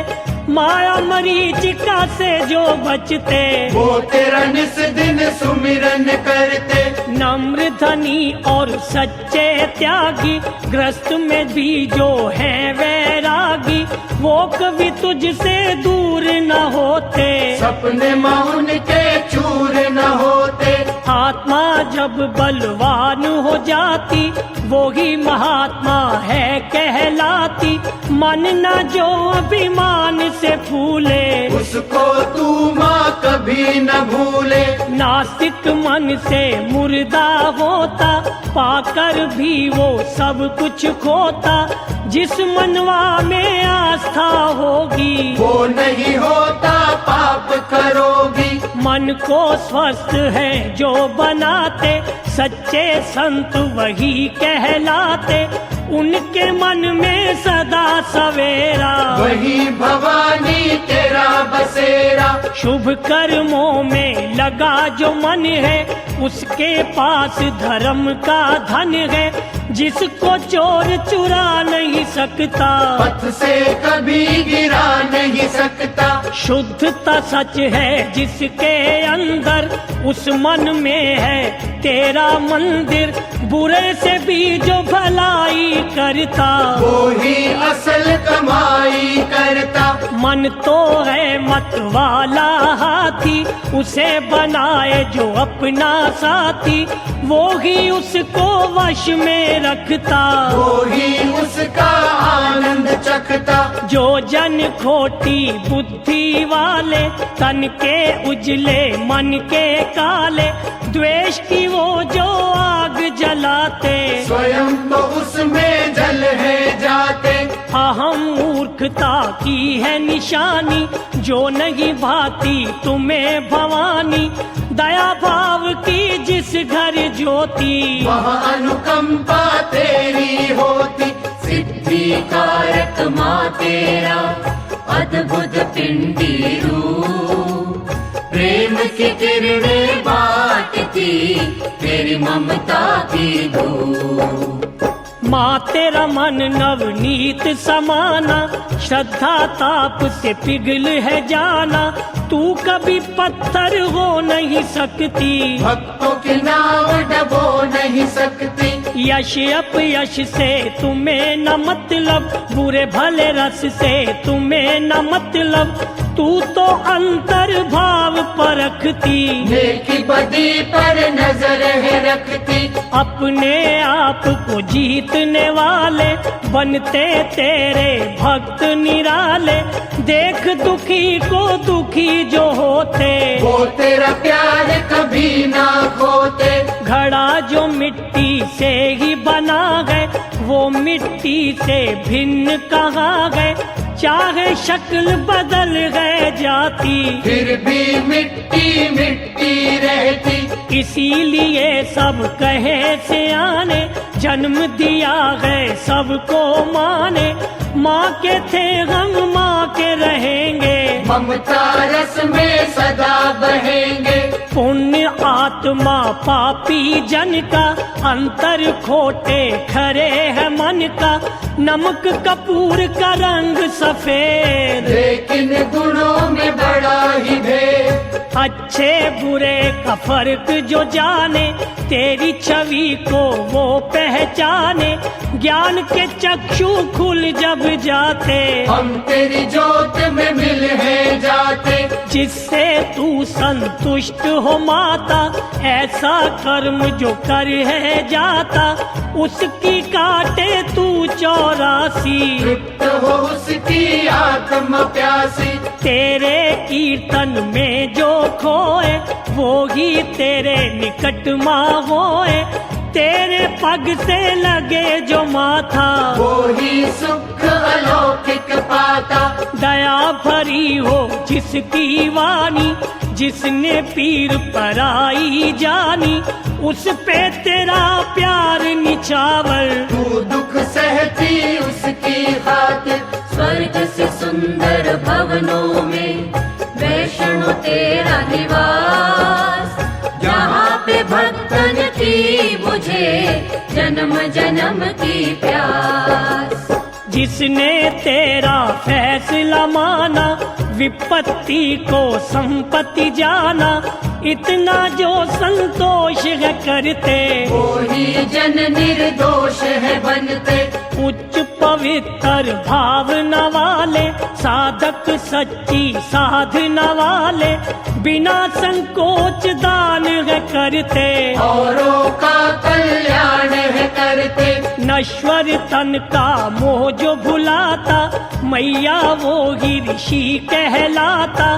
[SPEAKER 1] माया मरीचिका से जो बचते,
[SPEAKER 2] वो तेरा निस दिन सुमिरन करते।
[SPEAKER 1] नम्र धनी और सच्चे त्यागी, ग्रस्त में भी जो है वैरागी। वो कभी तुझसे दूर न होते,
[SPEAKER 2] सपने मौन के चूर न होते।
[SPEAKER 1] आत्मा जब बलवान हो जाती, वो ही महात्मा है कहलाती। मन न जो अभिमान से फूले,
[SPEAKER 2] उसको तू माँ कभी न भूले।
[SPEAKER 1] नास्तिक मन से मुर्दा होता, पाकर भी वो सब कुछ खोता। जिस मनवा में आस्था होगी,
[SPEAKER 2] वो नहीं होता पाप करोगी।
[SPEAKER 1] मन को स्वस्थ है जो बनाते, सच्चे संत वही कहलाते। उनके मन में सदा सवेरा,
[SPEAKER 2] वही भवानी तेरा बसेरा।
[SPEAKER 1] शुभ कर्मों में लगा जो मन है, उसके पास धर्म का धन है। जिसको चोर चुरा नहीं सकता,
[SPEAKER 2] पथ से कभी गिरा नहीं सकता।
[SPEAKER 1] शुद्धता सच है जिसके अंदर, उस मन में है तेरा मंदिर। बुरे से भी जो भलाई करता,
[SPEAKER 2] वो ही असल कमाई करता।
[SPEAKER 1] मन तो है मत वाला हाथी, उसे बनाए जो अपना साथी। वो ही उसको वश में रखता,
[SPEAKER 2] वो ही उसका आनंद चखता।
[SPEAKER 1] जो जन खोटी बुद्धि वाले, तन के उजले मन के काले। द्वेष की वो जो आग जलाते,
[SPEAKER 2] स्वयं तो उसमें जल है जाते।
[SPEAKER 1] अहम मूर्खता की है निशानी, जो नहीं भाती तुम्हें भवानी। दया भाव की जिस घर ज्योति,
[SPEAKER 2] वहाँ अनुकंपा तेरी होती।
[SPEAKER 3] सिद्धि कारक माँ तेरा, अद्भुत पिंडी रूप। प्रेम की किरणें बांटती तेरी ममता की धूप।
[SPEAKER 1] माँ तेरा मन नवनीत समाना, श्रद्धा ताप से पिघल है जाना, तू कभी पत्थर हो नहीं सकती,
[SPEAKER 2] भक्तों की नाव डबो नहीं सकती।
[SPEAKER 1] यश अपयश से तुम्हें न मतलब, बुरे भले रस से तुम्हें न मतलब, तू तो अंतर भाव परखती,
[SPEAKER 2] नेकी बदी पर नजर है रखती।
[SPEAKER 1] अपने आप को जीतने वाले बनते तेरे भक्त निराले, देख दुखी को दुखी जो होते,
[SPEAKER 2] वो तेरा प्यार कभी ना खोते।
[SPEAKER 1] घड़ा जो मिट्टी से ही बना गए, वो मिट्टी से भिन्न कहाँ गए, चाहे शक्ल बदल गए जाती,
[SPEAKER 2] फिर भी मिट्टी मिट्टी रहती।
[SPEAKER 1] इसीलिए सब कहे सियाने, जन्म दिया है सबको माने, माँ के थे हम माँ के रहेंगे,
[SPEAKER 2] ममता रस में सदा बहेंगे।
[SPEAKER 1] पुण्य आत्मा पापी जन का, अंतर खोटे खरे है मन का, नमक कपूर का रंग सफेद,
[SPEAKER 2] लेकिन गुणों में बड़ा ही भेद।
[SPEAKER 1] अच्छे बुरे का फर्क जो जाने, तेरी छवि को वो पहचाने, ज्ञान के चक्षु खुल जब जाते,
[SPEAKER 2] हम तेरी जोत में मिल है जाते।
[SPEAKER 1] जिससे तू संतुष्ट हो माता, ऐसा कर्म जो कर है जाता, उसकी काटे तू 84,
[SPEAKER 2] तृप्त हो उसकी आत्म प्यासी।
[SPEAKER 1] तेरे कीर्तन में जो खोए, वो ही तेरे निकट माँ होए, तेरे पग से लगे जो माथा,
[SPEAKER 2] वो ही सुख अलौकिक पाता।
[SPEAKER 1] दया भरी हो जिसकी वाणी, जिसने पीर पराई जानी, उस पे तेरा प्यार निछावर,
[SPEAKER 2] तू दुख सहती उसकी खातिर।
[SPEAKER 3] स्वर्ग से सुंदर भवनों में वैष्णो तेरा निवास, यहाँ पे भक्तन की मुझे जन्म जन्म की प्यास।
[SPEAKER 1] जिसने तेरा फैसला माना, विपत्ति को संपत्ति जाना, इतना जो संतोष है करते,
[SPEAKER 2] वो ही जन निर्दोष है बनते।
[SPEAKER 1] उच्च पवित्र भावना वाले, साधक सच्ची साधना वाले, बिना संकोच दान है करते,
[SPEAKER 2] औरों का कल्याण है करते।
[SPEAKER 1] नश्वर तन का मोह जो भुलाता, मैया वो ही ऋषि कहलाता,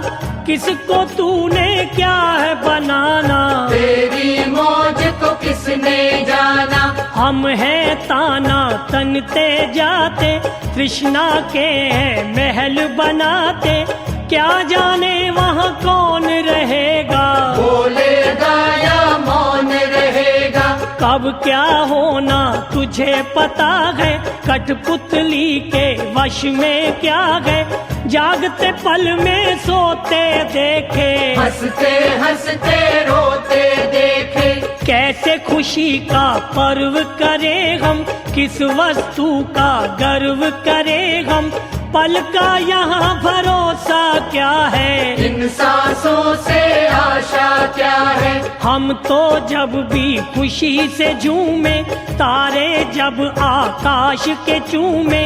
[SPEAKER 1] किसको तूने क्या है बनाना,
[SPEAKER 2] तेरी मौज को किसने जाना।
[SPEAKER 1] हम हैं ताना तनते जाते, तृष्णा के हैं महल बनाते, क्या जाने वहाँ कौन रहेगा,
[SPEAKER 2] बोलेगा या मौन रहेगा।
[SPEAKER 1] कब क्या होना तुझे पता है, कठपुतली के वश में क्या है, जागते पल में सोते देखे,
[SPEAKER 2] हंसते हंसते रोते देखे।
[SPEAKER 1] कैसे खुशी का पर्व करे हम, किस वस्तु का गर्व करे हम, पल का यहाँ भरोसा क्या है,
[SPEAKER 2] इन सांसों से आशा क्या है।
[SPEAKER 1] हम तो जब भी खुशी से झूमे, तारे जब आकाश के चूमे,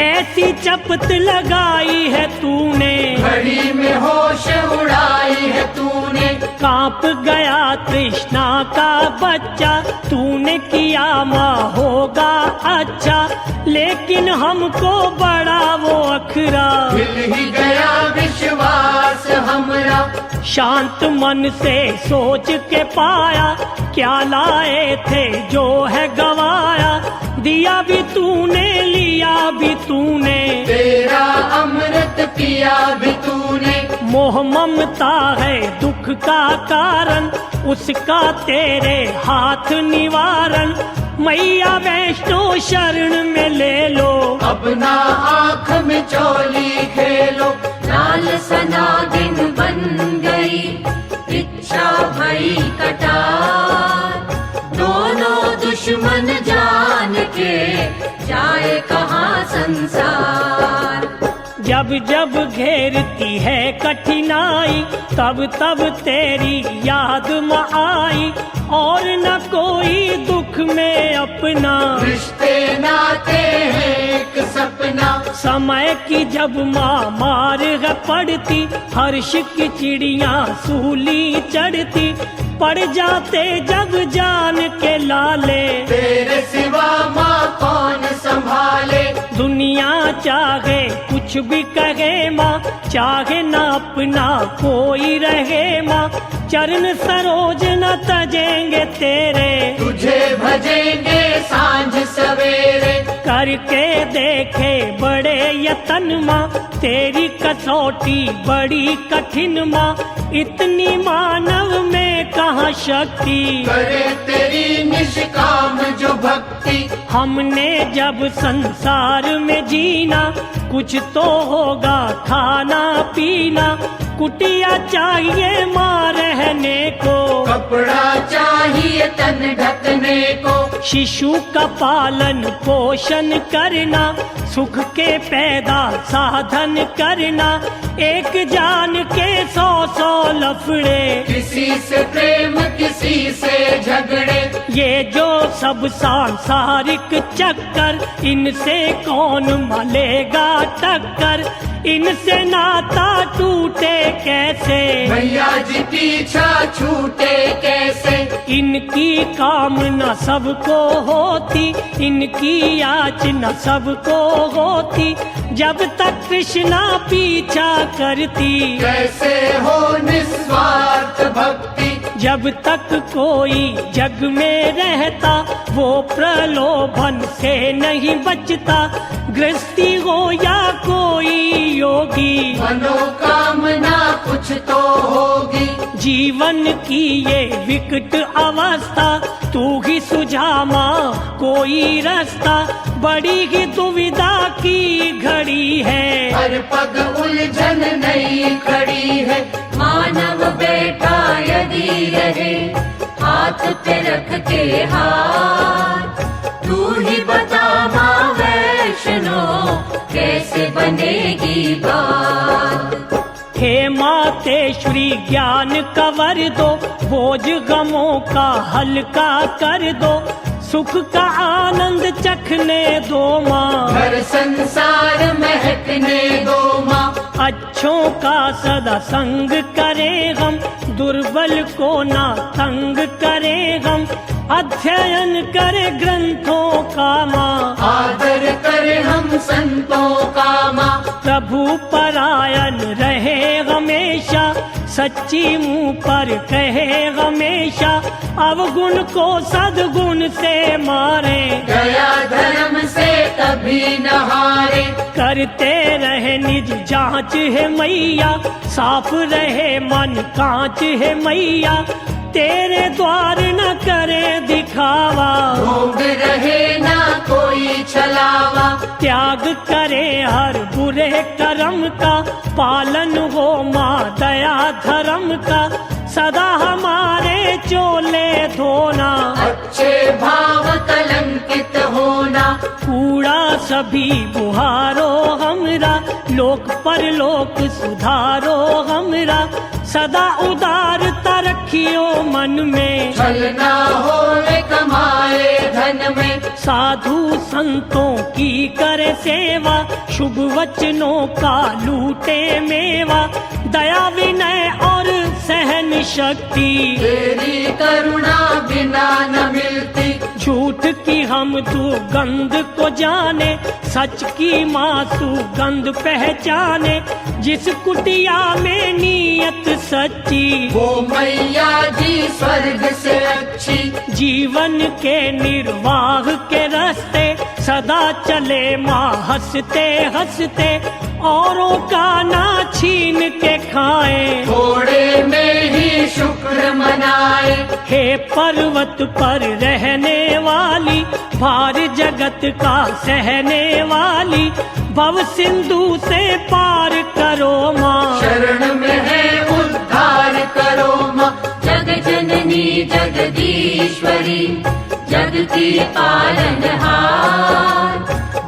[SPEAKER 1] ऐसी चपत लगाई है तूने,
[SPEAKER 2] घड़ी में होश उड़ाई है तूने।
[SPEAKER 1] कांप गया तृष्णा का बच्चा, तूने किया माँ होगा अच्छा, लेकिन हमको बड़ा वो अखरा,
[SPEAKER 2] हिल ही गया विश्वास हमरा।
[SPEAKER 1] शांत मन से सोच के पाया, क्या लाए थे जो है गवाया, दिया भी तूने लिया भी तूने,
[SPEAKER 2] तेरा अमृत पिया भी तूने।
[SPEAKER 1] मोह ममता है दुख का कारण, उसका तेरे हाथ निवारण मैया वैष्णो शरण में ले लो।
[SPEAKER 2] अपना आँख में चोली खेलो,
[SPEAKER 3] लाल सना दिन बन गई, इच्छा भई कटार, दोनों दुश्मन जान के जाए कहाँ संसार।
[SPEAKER 1] जब जब घेरती है कठिनाई तब तब तेरी याद में आई, और न कोई दुख में अपना,
[SPEAKER 2] रिश्ते नाते हैं एक सपना।
[SPEAKER 1] समय की जब मार है पड़ती, हर्ष की चिड़िया सूली चढ़ती, पड़ जाते जब जान के लाले,
[SPEAKER 2] तेरे सिवा माँ कौन संभाले।
[SPEAKER 1] दुनिया चाहे कुछ भी कहे माँ, चाहे न अपना कोई रहे माँ, चरण सरोज न तजेंगे तेरे,
[SPEAKER 2] तुझे भजेंगे सांझ सवेरे।
[SPEAKER 1] करके देखे बड़े यतन माँ, तेरी कसौटी बड़ी कठिन माँ, इतनी मानव में कहाँ शक्ति,
[SPEAKER 2] करे तेरी निष्काम जो भक्ति।
[SPEAKER 1] हमने जब संसार में जीना, कुछ तो होगा खाना पीना, कुटिया चाहिए माँ रहने को,
[SPEAKER 2] कपड़ा चाहिए तन ढकने को,
[SPEAKER 1] शिशु का पालन पोषण करना, सुख के पैदा साधन करना, एक जान के 100 लफड़े,
[SPEAKER 2] किसी से प्रेम किसी से झगड़े।
[SPEAKER 1] ये जो सब सांसारिक चक्कर, इनसे कौन मलेगा टक्कर, इनसे नाता टूटे कैसे,
[SPEAKER 2] भैया जी पीछा छूटे कैसे।
[SPEAKER 1] इनकी कामना सबको होती, इनकी याचना सबको होती, जब तक कृष्णा पीछा करती,
[SPEAKER 2] कैसे हो निस्वार्थ भक्ति।
[SPEAKER 1] जब तक कोई जग में रहता, वो प्रलोभन से नहीं बचता, गृहस्थी हो या कोई योगी,
[SPEAKER 2] मनोकामना कुछ तो होगी।
[SPEAKER 1] जीवन की ये विकट अवस्था, तू ही सुझा माँ कोई रास्ता, बड़ी ही दुविधा की घड़ी है,
[SPEAKER 2] हर पग उलझन नई खड़ी है।
[SPEAKER 3] मानव बेटा यदि रहे, हाथ पे रख के हाथ, तू ही बता माँ वैष्णो, कैसे बनेगी बात।
[SPEAKER 1] हे मातेश्वरी ज्ञान का वर दो, बोझ गमों का हल्का कर दो, सुख का आनंद चखने दो माँ,
[SPEAKER 2] हर संसार महकने दो माँ।
[SPEAKER 1] अच्छों का सदा संग करे हम, दुर्बल को ना तंग करे हम, अध्ययन करे ग्रंथों का माँ,
[SPEAKER 2] आदर करे हम संतों का माँ।
[SPEAKER 1] प्रभु परायण रहे हमेशा, सच्ची मुंह पर कहे हमेशा, अवगुण को सद्गुण से मारे,
[SPEAKER 2] दया धर्म से कभी न हारे।
[SPEAKER 1] करते रहे निज जांच है मैया, साफ रहे मन कांच है मैया, तेरे द्वार न करे दिखावा,
[SPEAKER 2] भोग रहे ना कोई छलावा।
[SPEAKER 1] त्याग करे हर बुरे कर्म का, पालन हो माँ दया धर्म का, सदा हमारे चोले धोना,
[SPEAKER 2] अच्छे भाव कलंकित होना।
[SPEAKER 1] कूड़ा सभी बुहारो हमरा, लोक परलोक सुधारो हमरा, सदा उदारता रखियो मन में,
[SPEAKER 2] छलना होवे कमाए धन में।
[SPEAKER 1] साधु संतों की करे सेवा, शुभ वचनों का लूटे मेवा, दया विनय और सहन शक्ति,
[SPEAKER 2] तेरी करुणा बिना न मिलती।
[SPEAKER 1] झूठ की हम दुर्गंध को जाने, सच की मासू गंध पहचाने, जिस कुटिया में नीयत सच्ची,
[SPEAKER 2] वो मैया जी स्वर्ग से अच्छी।
[SPEAKER 1] जीवन के निर्वाह के रास्ते, सदा चले माँ हंसते हंसते, औरों का ना छीन के खाए,
[SPEAKER 2] थोड़े में ही शुक्र मनाए।
[SPEAKER 1] हे पर्वत पर रहने वाली, भार जगत का सहने वाली, भव सिंधु से पार करो माँ।
[SPEAKER 2] शरण में है उद्धार करो माँ।
[SPEAKER 3] जग जननी जगदीश्वरी, जग की पालनहार,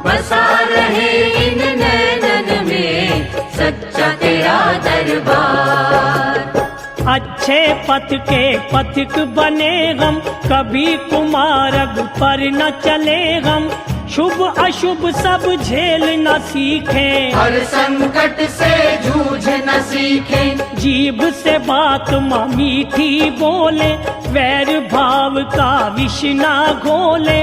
[SPEAKER 3] बसा रहे इन नैनन में सच्चा तेरा दरबार।
[SPEAKER 1] अच्छे पथ के पथिक बने हम, कभी कुमार्ग पर न चले हम, शुभ अशुभ सब झेल न सीखे,
[SPEAKER 2] हर संकट से जूझ न सीखे।
[SPEAKER 1] जीभ से बात माँ मीठी बोले, वैर भाव का विष ना घोले,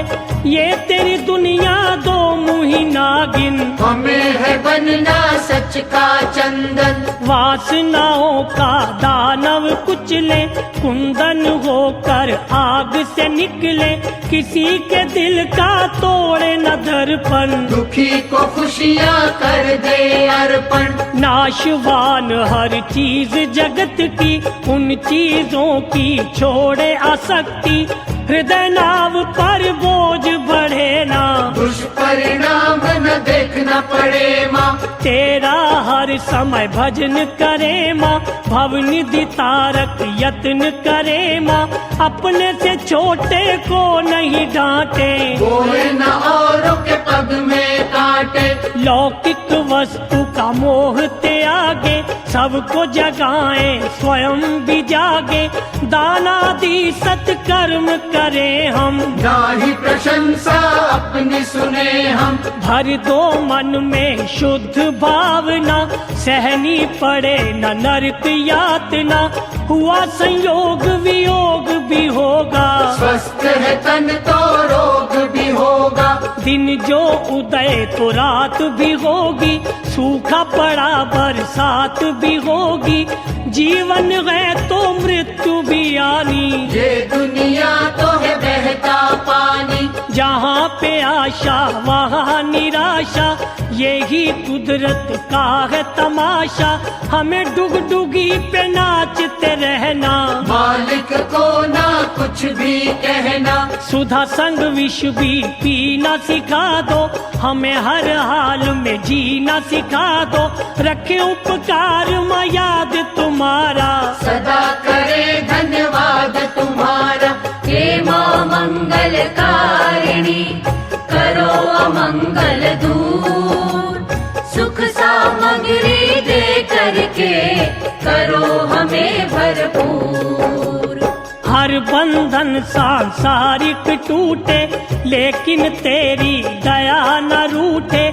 [SPEAKER 1] ये तेरी दुनिया दो मुही नागिन,
[SPEAKER 2] हमें है बनना सच का चंदन।
[SPEAKER 1] वासनाओं का दानव कुचले, कुंदन होकर आग से निकले, किसी के दिल का तोड़े न दर्पण,
[SPEAKER 2] दुखी को खुशियाँ कर दे अर्पण।
[SPEAKER 1] नाशवान हर चीज जगत की, उन चीजों की छोड़े आसक्ति, हृदय नाव पर बोझ बढ़े ना,
[SPEAKER 2] दुष्परिणाम न देखना पड़े माँ।
[SPEAKER 1] तेरा हर समय भजन करे माँ, भवनिधि तारक यत्न करे माँ, अपने से छोटे को नहीं डांटे,
[SPEAKER 2] कोई न औरों के पग में काटे।
[SPEAKER 1] लौकिक वस्तु का मोह त्यागे, सबको जगाए स्वयं भी जागे, दानादि सत्कर्म करे हम,
[SPEAKER 2] ना ही प्रशंसा अपनी सुने हम।
[SPEAKER 1] भर दो मन में शुद्ध भावना, सहनी पड़े न नरक यातना, हुआ संयोग वियोग भी होगा,
[SPEAKER 2] स्वस्थ है तन तो रोग भी होगा।
[SPEAKER 1] दिन जो उदय तो रात भी होगी, सूखा पड़ा बरसात भी होगी, जीवन है तो मृत्यु भी आनी,
[SPEAKER 2] ये दुनिया तो है बहता पानी।
[SPEAKER 1] जहाँ पे आशा वहाँ निराशा, यही कुदरत का है तमाशा, हमें डुगडुगी पे नाचते रहना,
[SPEAKER 2] मालिक को ना कुछ भी कहना।
[SPEAKER 1] सुधा संग विष भी पीना सिखा दो, हमें हर हाल में जीना सिखा दो, रखे उपकार में याद तुम्हारा,
[SPEAKER 2] सदा करे धन्यवाद तुम्हारा।
[SPEAKER 3] हे माँ मंगलकारिणी, करो अमंगल दूर, सुख सामग्री दे करके करो हमें भरपूर।
[SPEAKER 1] हर बंधन सांसारिक टूटे, लेकिन तेरी दया न रूठे,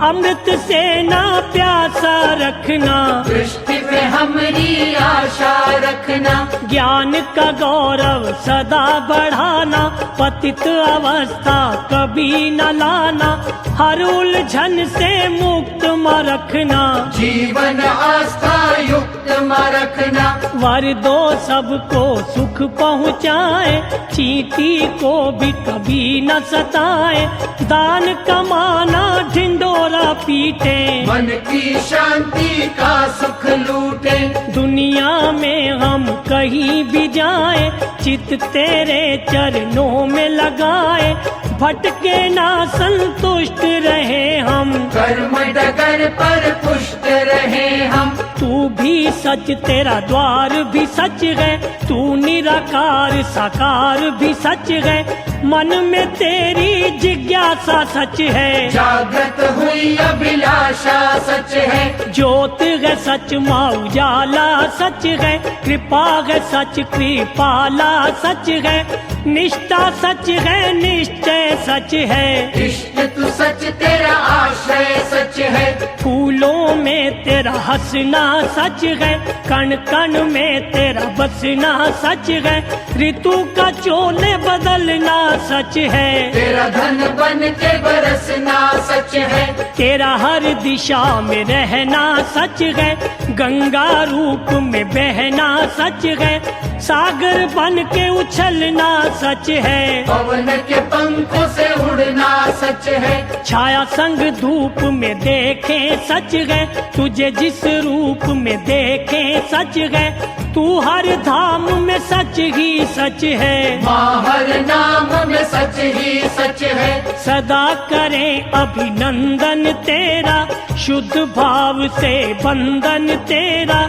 [SPEAKER 1] अमृत से ना प्यासा रखना,
[SPEAKER 2] दृष्टि पे हमारी आशा रखना।
[SPEAKER 1] ज्ञान का गौरव सदा बढ़ाना, पतित अवस्था कभी न लाना, हर उलझन से मुक्त म रखना,
[SPEAKER 2] जीवन आस्था युक्त म रखना।
[SPEAKER 1] वर दो सबको सुख पहुँचाए, चींटी को भी कभी न सताए, दान कमाना ढिंडोरा पीटे,
[SPEAKER 2] मन की शांति का सुख लूटे।
[SPEAKER 1] दुनिया में हम कहीं भी जाए, चित तेरे चरणों में लगाए, भटके ना संतुष्ट रहे हम,
[SPEAKER 2] कर्म डगर पर पुष्ट रहे हम।
[SPEAKER 1] तू भी सच तेरा द्वार भी सच है, तू निराकार साकार भी सच है, मन में तेरी जिज्ञासा सच है,
[SPEAKER 2] जागृत हुई अभिलाषा सच है।
[SPEAKER 1] ज्योत है सच माँ उजाला सच है, कृपा है सच कृपाला सच है, निष्ठा सच है निश्चय सच है,
[SPEAKER 2] इष्ट तू सच तेरा आश्रय सच है।
[SPEAKER 1] फूलों में तेरा हंसना सच है, कण कण में तेरा बसना सच है, ऋतु का चोले बदलना सच है,
[SPEAKER 2] तेरा धन बन के बरसना सच है।
[SPEAKER 1] तेरा हर दिशा में रहना सच है, गंगा रूप में बहना सच है, सागर बन के उछलना सच है,
[SPEAKER 2] पवन के पंखों से उड़ना सच है।
[SPEAKER 1] छाया संग धूप में देखे सच है, तुझे जिस रूप में देखे सच है, तू हर धाम में सच ही सच है,
[SPEAKER 2] माँ हर नाम में सच ही सच है।
[SPEAKER 1] सदा करें अभिनंदन तेरा, शुद्ध भाव से बंधन तेरा,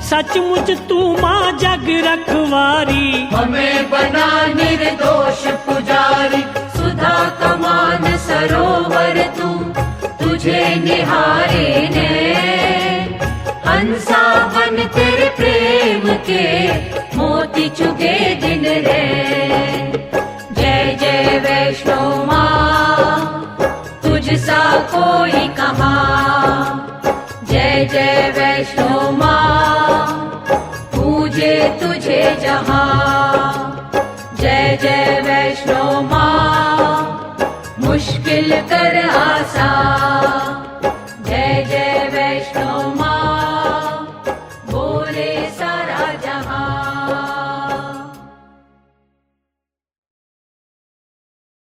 [SPEAKER 1] सचमुच तू माँ जग रखवारी,
[SPEAKER 2] हमें बना निर्दोष पुजारी।
[SPEAKER 3] सुधा कमान सरोवर तू, तुझे निहारे ने हंसा बन तेरे प्रेम के मोती चुगे दिन रे। जय जय वैष्णो माँ, तुझसा कोई कहाँ। जय जय वैष्णो माँ, पूजे तुझे जहाँ। जय जय वैष्णो माँ, मुश्किल कर आसान।